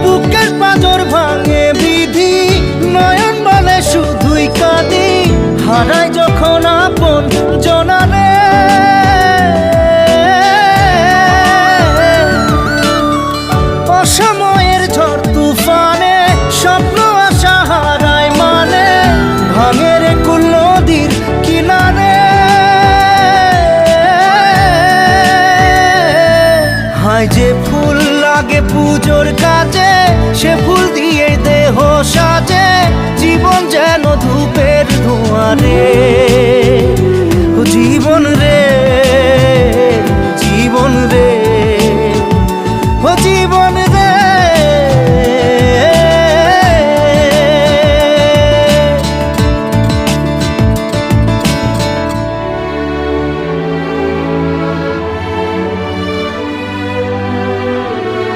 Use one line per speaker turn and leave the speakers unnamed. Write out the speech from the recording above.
বুকের পাঁজর ভাঙে বিধি, নয়ন বলে শুধুই কাঁদি, হারাই যখন আপন জনারে। অসময়ের ঝড় তুফানে স্বপ্ন আশা হারায় মানে, ভাঙে রে কুল নদীর কিনারে। হায় যে ফুল লাগে পুজোর কাজে, সে ফুল দিয়ে দেহ সাজে, জীবন যেন ধূপের ধোঁয়ারে। জীবন রে, জীবন রে, ও জীবন